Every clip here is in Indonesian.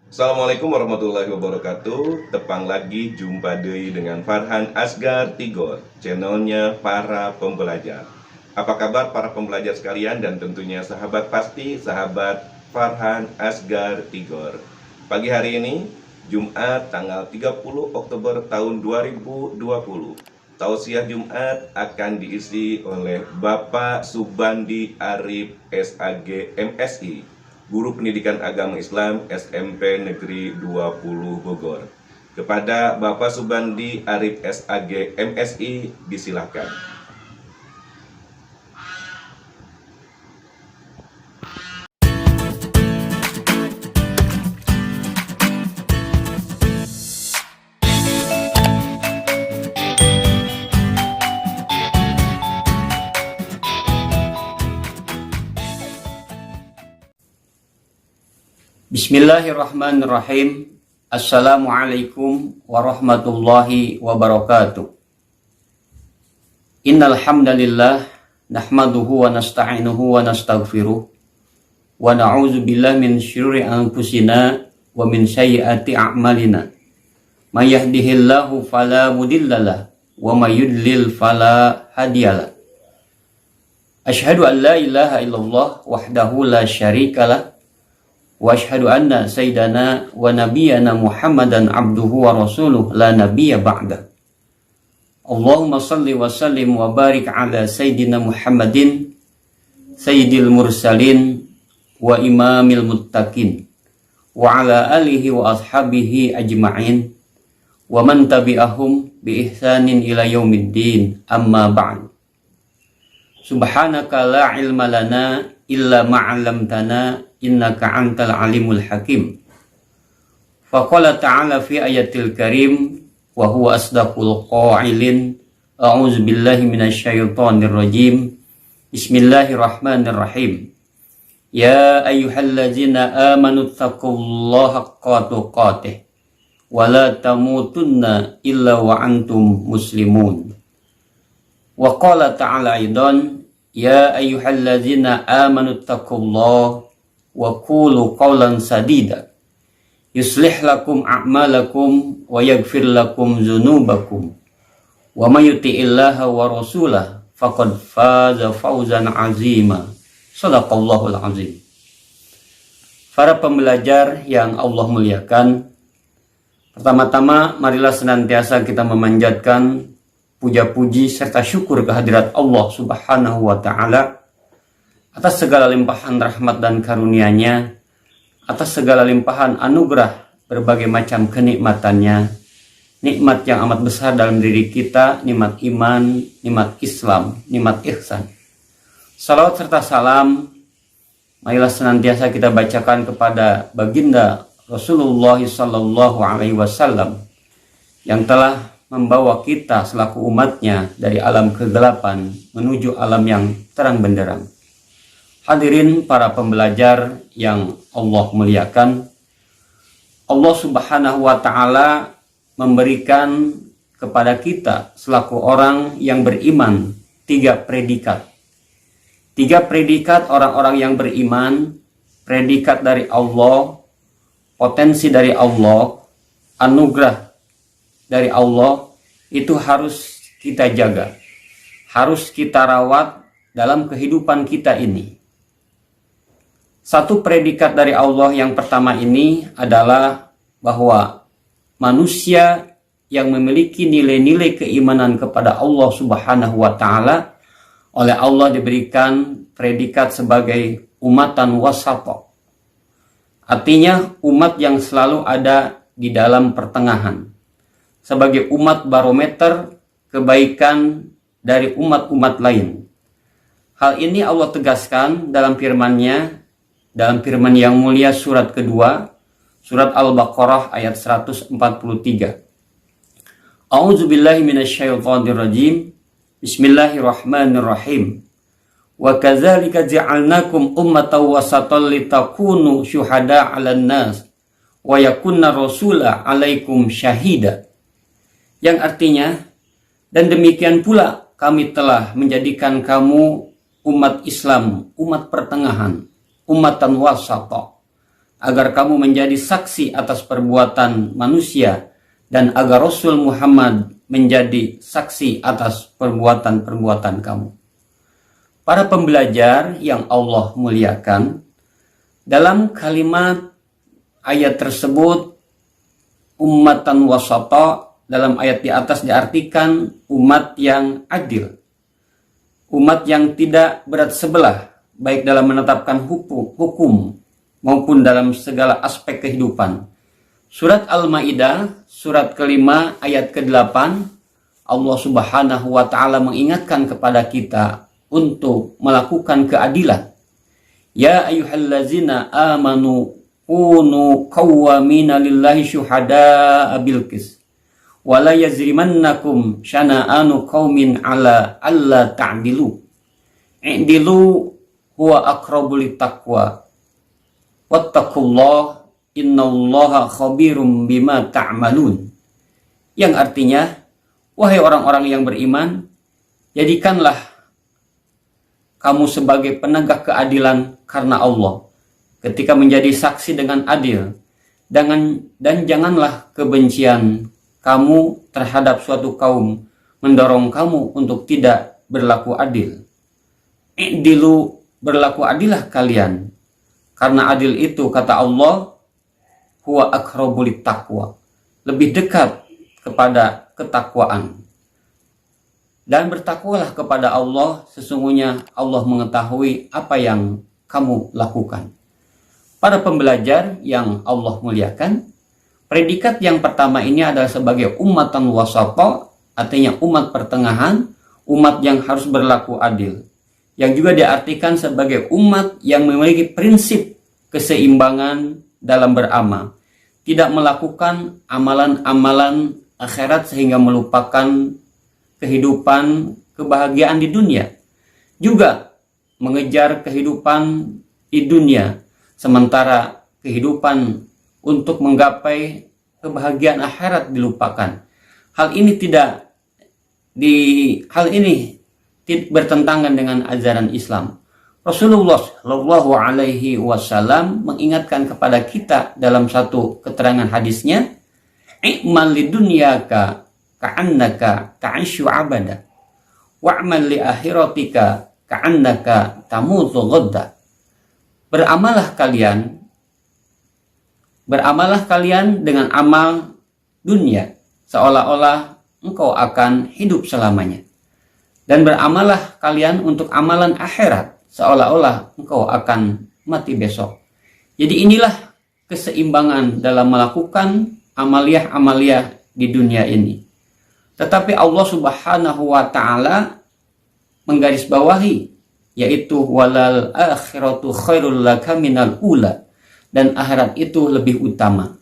Assalamualaikum warahmatullahi wabarakatuh. Tepang lagi jumpa deui dengan Farhan Asgar Tigor, channelnya para pembelajar. Apa kabar para pembelajar sekalian dan tentunya sahabat pasti, sahabat Farhan Asgar Tigor. Pagi hari ini, Jumat tanggal 30 Oktober tahun 2020. Tausiah Jumat akan diisi oleh Bapak Subandi Arif SAG MSI, Guru Pendidikan Agama Islam SMP Negeri 20 Bogor. Kepada Bapak Subandi Arif SAG MSI disilahkan. Bismillahirrahmanirrahim. Assalamualaikum warahmatullahi wabarakatuh. Innal hamdalillah nahmaduhu wa nasta'inuhu wa nastaghfiruh wa na'udzu billahi min syururi anfusina wa min sayyiati a'malina. May yahdihillahu fala mudhillalah wa may yudlil fala hadiyalah. Asyhadu an la ilaha illallah wahdahu la syarikalah wa asyhadu anna sayyidana wa nabiyyana Muhammadan abduhu wa rasuluh la nabiyya ba'da. Allahumma salli wa sallim wa barik ala sayyidina Muhammadin sayyidil mursalin wa imamil muttaqin wa ala alihi wa ashabihi ajma'in wa man tabi'ahum bi ihsanin ila yaumiddin, amma ba'd. Subhanaka la ilma lana illa ma'allamtana innaka antal alimul hakim. Faqala ta'ala fi ayatil karim wa huwa asdaqul qailin. A'udzu billahi minasyaitonir rajim. Bismillahirrahmanirrahim. Ya ayyuhallazina amanu taqullaha haqqa tuqatih wa la tamutunna illa wa antum muslimun. Wa qala ta'ala aidan, ya ayyuhallazina amanu taqullaha wa qulu qawlan sadida yuslih lakum a'malakum wa yaghfir lakum dzunubakum wa may yuti'illaha wa rasulahu faqad faza fawzan 'azima. Shadaqallahul 'azim. Para pembelajar yang Allah muliakan, pertama-tama marilah senantiasa kita memanjatkan puja-puji serta syukur kehadirat Allah Subhanahu wa ta'ala atas segala limpahan rahmat dan karunia-Nya, atas segala limpahan anugerah berbagai macam kenikmatannya, nikmat yang amat besar dalam diri kita, nikmat iman, nikmat Islam, nikmat ihsan. Salawat serta salam marilah senantiasa kita bacakan kepada baginda Rasulullah sallallahu alaihi wasallam yang telah membawa kita selaku umatnya dari alam kegelapan menuju alam yang terang benderang. Hadirin para pembelajar yang Allah muliakan, Allah Subhanahu wa ta'ala memberikan kepada kita selaku orang yang beriman tiga predikat. Tiga predikat orang-orang yang beriman, predikat dari Allah, potensi dari Allah, anugerah dari Allah, itu harus kita jaga, harus kita rawat dalam kehidupan kita ini. Satu predikat dari Allah yang pertama ini adalah bahwa manusia yang memiliki nilai-nilai keimanan kepada Allah Subhanahu wa ta'ala oleh Allah diberikan predikat sebagai umatan wasata. Artinya umat yang selalu ada di dalam pertengahan, sebagai umat barometer kebaikan dari umat-umat lain. Hal ini Allah tegaskan dalam firman-Nya, dalam firman yang mulia surat kedua, surat Al-Baqarah ayat 143. A'udzubillahi minasyaitonirrajim. Bismillahirrahmanirrahim. Wa kadzalika ja'alnakum ummatan wasatan litakunu syuhada 'alan nas wa yakunna rasula 'alaikum syahida. Yang artinya, dan demikian pula kami telah menjadikan kamu umat Islam, umat pertengahan, umatan wasata, agar kamu menjadi saksi atas perbuatan manusia, dan agar Rasul Muhammad menjadi saksi atas perbuatan-perbuatan kamu. Para pembelajar yang Allah muliakan, dalam kalimat ayat tersebut ummatan wasata, dalam ayat di atas diartikan umat yang adil, umat yang tidak berat sebelah, baik dalam menetapkan hukum maupun dalam segala aspek kehidupan. Surat Al-Maidah, surat kelima ayat ke-8, Allah Subhanahu wa ta'ala mengingatkan kepada kita untuk melakukan keadilan. Ya ayyuhallazina amanu kunu qawwamina lillahi syuhada'a bil qist wa la yajrimannakum syana'anu qaumin ala alla ta'dilu i'dilu huwa aqrabu littaqwa wattaqullah innallaha khabirum bima ta'malun. Yang artinya, wahai orang-orang yang beriman, jadikanlah kamu sebagai penegak keadilan karena Allah ketika menjadi saksi dengan adil, dan janganlah kebencian kamu terhadap suatu kaum mendorong kamu untuk tidak berlaku adil. I'dilu, berlaku adillah kalian, karena adil itu, kata Allah, huwa aqrabu littaqwa, lebih dekat kepada ketakwaan. Dan bertakwalah kepada Allah, sesungguhnya Allah mengetahui apa yang kamu lakukan. Para pembelajar yang Allah muliakan, predikat yang pertama ini adalah sebagai ummatan wasata, artinya umat pertengahan, umat yang harus berlaku adil, yang juga diartikan sebagai umat yang memiliki prinsip keseimbangan dalam beramal, tidak melakukan amalan-amalan akhirat sehingga melupakan kehidupan kebahagiaan di dunia, juga mengejar kehidupan di dunia sementara kehidupan untuk menggapai kebahagiaan akhirat dilupakan. Hal ini bertentangan dengan ajaran Islam. Rasulullah Shallallahu Alaihi Wasallam mengingatkan kepada kita dalam satu keterangan hadisnya, "I'mal lidunyaka ka'annaka ta'ishu abada, wa'mal li akhiratika ka'annaka tamutu ghadda." Beramalah kalian dengan amal dunia seolah-olah engkau akan hidup selamanya, dan beramallah kalian untuk amalan akhirat seolah-olah engkau akan mati besok. Jadi inilah keseimbangan dalam melakukan amaliyah-amaliyah di dunia ini. Tetapi Allah Subhanahu wa ta'ala menggarisbawahi, yaitu walal akhiratu khairul laka minal ula, dan akhirat itu lebih utama.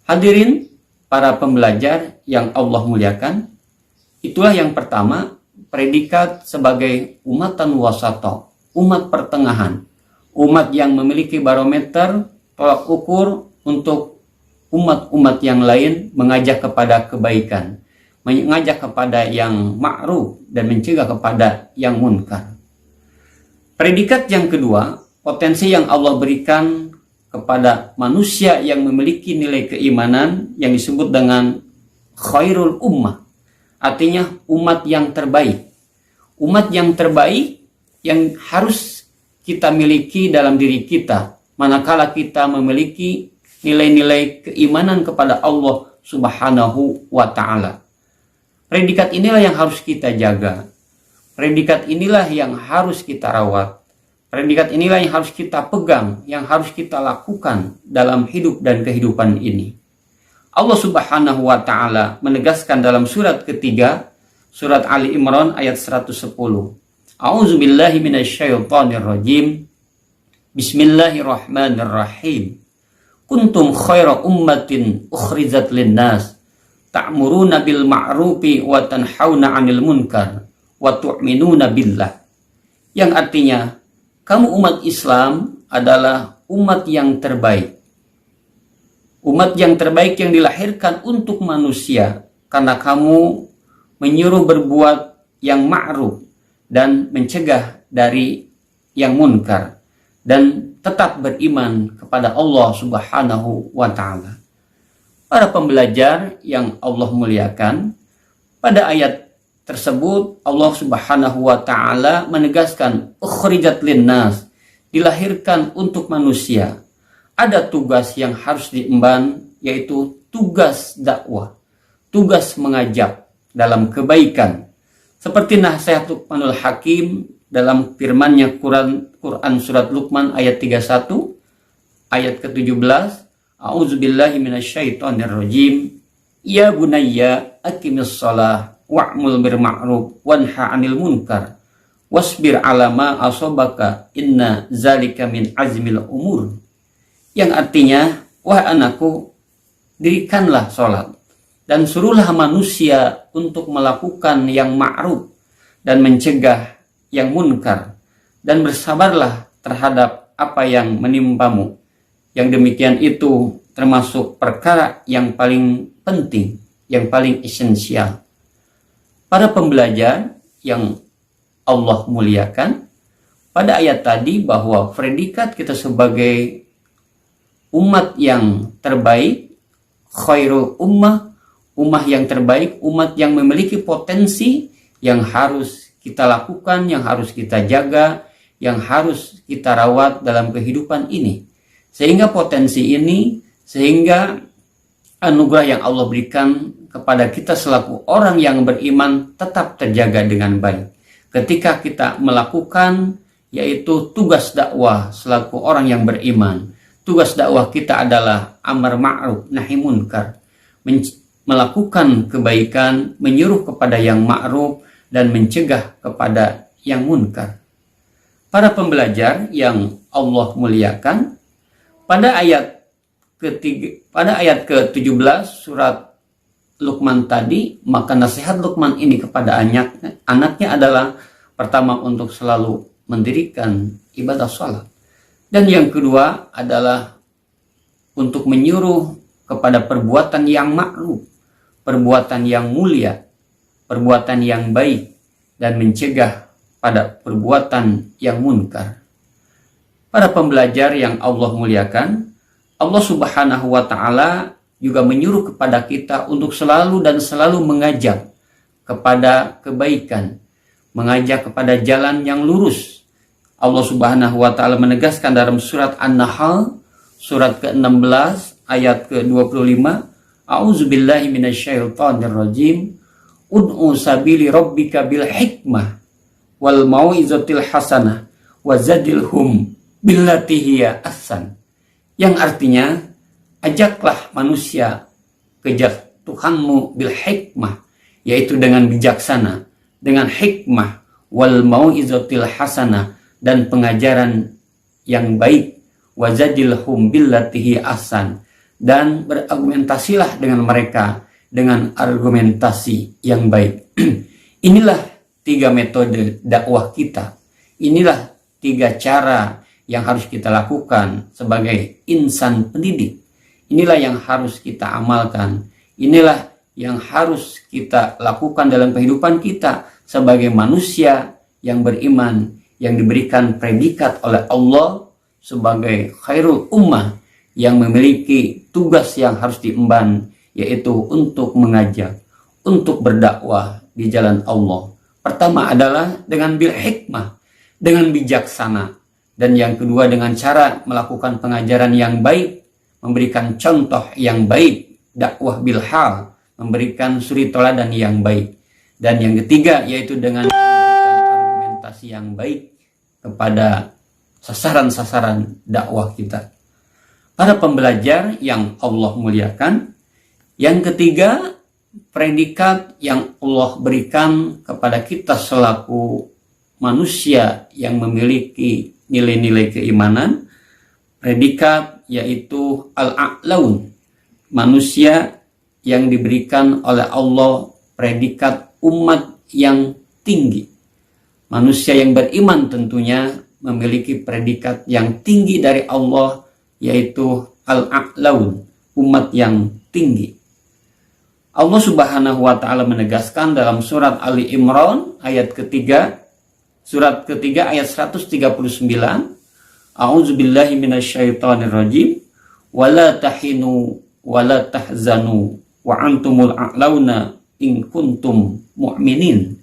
Hadirin para pembelajar yang Allah muliakan, itulah yang pertama, predikat sebagai umatan wasata, umat pertengahan, umat yang memiliki barometer tolak ukur untuk umat-umat yang lain, mengajak kepada kebaikan, mengajak kepada yang ma'ruf dan mencegah kepada yang munkar. Predikat yang kedua, potensi yang Allah berikan kepada manusia yang memiliki nilai keimanan yang disebut dengan khairul ummah, artinya umat yang terbaik. Umat yang terbaik yang harus kita miliki dalam diri kita manakala kita memiliki nilai-nilai keimanan kepada Allah Subhanahu wa ta'ala. Predikat inilah yang harus kita jaga. Predikat inilah yang harus kita rawat. Predikat inilah yang harus kita pegang, yang harus kita lakukan dalam hidup dan kehidupan ini. Allah Subhanahu wa ta'ala menegaskan dalam surat ketiga, surat Ali Imran ayat 110. A'udzubillahi minasyaitonirrajim. Bismillahirrahmanirrahim. Kuntum khaira ummatin ukhrizat linnas ta'muruna bil ma'rufi wa tanhauna 'anil munkar wa tu'minuna billah. Yang artinya, kamu umat Islam adalah umat yang terbaik. Umat yang terbaik yang dilahirkan untuk manusia karena kamu menyuruh berbuat yang ma'ruf dan mencegah dari yang munkar, dan tetap beriman kepada Allah Subhanahu wa Ta'ala. Para pembelajar yang Allah muliakan, pada ayat tersebut Allah Subhanahu wa Ta'ala menegaskan ukhrijat linnas, dilahirkan untuk manusia. Ada tugas yang harus diemban, yaitu tugas dakwah, tugas mengajak dalam kebaikan. Seperti nasihat Luqmanul Hakim dalam firman-Nya Quran surat Luqman ayat 31, ayat ke-17, A'udzubillahi minasyaitonirrajim. Ya bunayya aqimis shalah wa'mul bil ma'ruf wanha 'anil munkar wasbir 'ala ma asabaka inna zalika min azmil umur. Yang artinya, wahai anakku, dirikanlah sholat dan suruhlah manusia untuk melakukan yang ma'ruf dan mencegah yang munkar, dan bersabarlah terhadap apa yang menimpamu. Yang demikian itu termasuk perkara yang paling penting, yang paling esensial. Para pembelajar yang Allah muliakan, pada ayat tadi bahwa predikat kita sebagai umat yang terbaik, khairul ummah, ummah yang terbaik, umat yang memiliki potensi yang harus kita lakukan, yang harus kita jaga, yang harus kita rawat dalam kehidupan ini. Sehingga potensi ini, sehingga anugerah yang Allah berikan kepada kita selaku orang yang beriman tetap terjaga dengan baik. Ketika kita melakukan, yaitu tugas dakwah selaku orang yang beriman. Tugas dakwah kita adalah amar ma'ruf nahi munkar, melakukan kebaikan, menyuruh kepada yang ma'ruf dan mencegah kepada yang munkar. Para pembelajar yang Allah muliakan, pada ayat ke-17 surat Luqman tadi, maka nasihat Luqman ini kepada anaknya adalah pertama untuk selalu mendirikan ibadah sholat, dan yang kedua adalah untuk menyuruh kepada perbuatan yang ma'ruf, perbuatan yang mulia, perbuatan yang baik, dan mencegah pada perbuatan yang munkar. Para pembelajar yang Allah muliakan, Allah Subhanahu wa Ta'ala juga menyuruh kepada kita untuk selalu dan selalu mengajak kepada kebaikan, mengajak kepada jalan yang lurus. Allah Subhanahu wa Ta'ala menegaskan dalam surat An-Nahl surat ke-16 ayat ke-25, A'udzubillahi minasyaitonirrajim. Ud'u sabili rabbika bil hikmah wal mau'izatil hasanah wazadilhum billati hiya ahsan. Yang artinya, ajaklah manusia ke Tuhanmu bil hikmah, yaitu dengan bijaksana, dengan hikmah, wal mau'izatil hasanah, dan pengajaran yang baik, wazadilhum billati hiya ahsan, dan berargumentasilah dengan mereka dengan argumentasi yang baik. Inilah 3 metode dakwah kita. Inilah 3 cara yang harus kita lakukan sebagai insan pendidik. Inilah yang harus kita amalkan. Inilah yang harus kita lakukan dalam kehidupan kita sebagai manusia yang beriman, yang diberikan predikat oleh Allah sebagai khairul ummah, yang memiliki tugas yang harus diemban, yaitu untuk mengajak, untuk berdakwah di jalan Allah. Pertama adalah dengan bil hikmah, dengan bijaksana. Dan yang kedua dengan cara melakukan pengajaran yang baik, memberikan contoh yang baik, dakwah bil hal, memberikan suri teladan yang baik. Dan yang ketiga yaitu dengan memberikan argumentasi yang baik kepada sasaran-sasaran dakwah kita. Para pembelajar yang Allah muliakan, yang ketiga, predikat yang Allah berikan kepada kita selaku manusia yang memiliki nilai-nilai keimanan, predikat yaitu al-a'laun, manusia yang diberikan oleh Allah predikat umat yang tinggi. Manusia yang beriman tentunya memiliki predikat yang tinggi dari Allah, yaitu al-a'laun, umat yang tinggi. Allah Subhanahu wa Ta'ala menegaskan dalam surat Ali Imran ayat ketiga, surat ketiga ayat 139, a'udzubillahi minasyaitonirrajim, wala tahinu wala tahzanu wa antumul a'launa in kuntum mu'minin,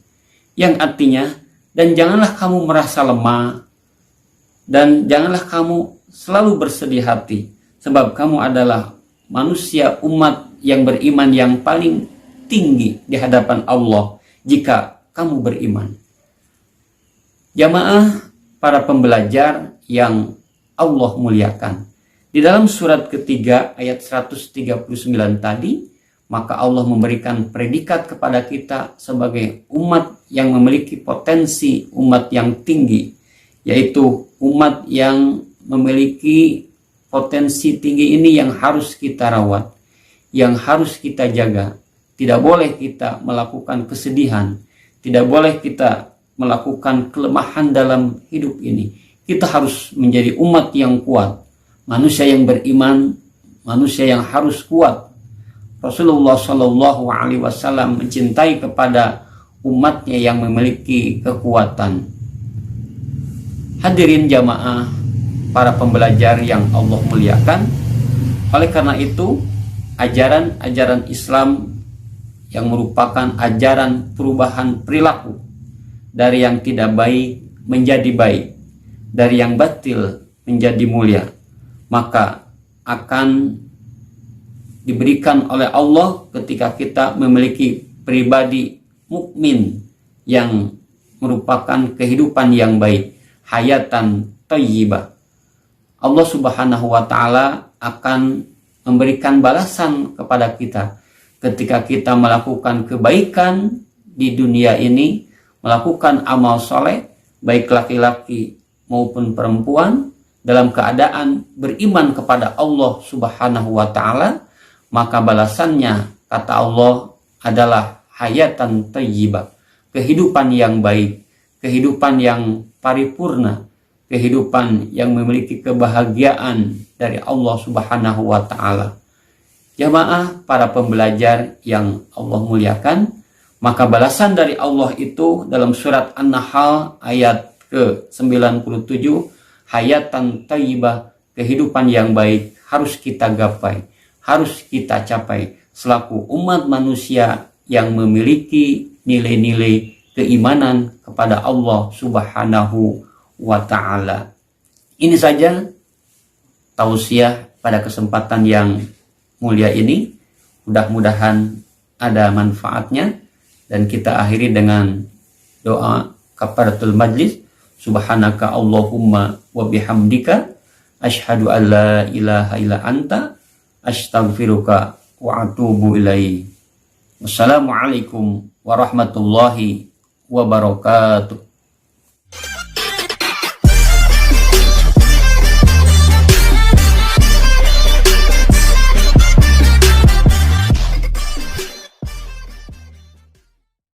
yang artinya, dan janganlah kamu merasa lemah dan janganlah kamu selalu bersedih hati, sebab kamu adalah manusia umat yang beriman yang paling tinggi di hadapan Allah jika kamu beriman. Jamaah para pembelajar yang Allah muliakan, di dalam surat ketiga ayat 139 tadi, maka Allah memberikan predikat kepada kita sebagai umat yang memiliki potensi umat yang tinggi, yaitu umat yang memiliki potensi tinggi ini yang harus kita rawat, yang harus kita jaga. Tidak boleh kita melakukan kesedihan, tidak boleh kita melakukan kelemahan dalam hidup ini. Kita harus menjadi umat yang kuat, manusia yang beriman, manusia yang harus kuat. Rasulullah Shallallahu Alaihi Wasallam mencintai kepada umatnya yang memiliki kekuatan. Hadirin jamaah para pembelajar yang Allah muliakan, oleh karena itu ajaran-ajaran Islam yang merupakan ajaran perubahan perilaku dari yang tidak baik menjadi baik, dari yang batil menjadi mulia, maka akan diberikan oleh Allah ketika kita memiliki pribadi mukmin yang merupakan kehidupan yang baik, hayatan thayyibah. Allah Subhanahu wa taala akan memberikan balasan kepada kita ketika kita melakukan kebaikan di dunia ini, melakukan amal soleh, baik laki-laki maupun perempuan, dalam keadaan beriman kepada Allah Subhanahu wa taala, maka balasannya, kata Allah, adalah hayatan thayyibah, kehidupan yang baik, kehidupan yang paripurna, kehidupan yang memiliki kebahagiaan dari Allah Subhanahu wa taala. Jamaah para pembelajar yang Allah muliakan, maka balasan dari Allah itu dalam surat An-Nahl ayat ke-97, hayatan thayyibah, kehidupan yang baik harus kita gapai, harus kita capai selaku umat manusia yang memiliki nilai-nilai keimanan kepada Allah Subhanahu wa ta'ala. Ini saja tausiah pada kesempatan yang mulia ini. Mudah-mudahan ada manfaatnya, dan kita akhiri dengan doa kafaratul majlis. Subhanaka Allahumma wa bihamdika asyhadu an la ilaha illa anta astaghfiruka wa atubu ilaik. Wassalamualaikum warahmatullahi wabarakatuh.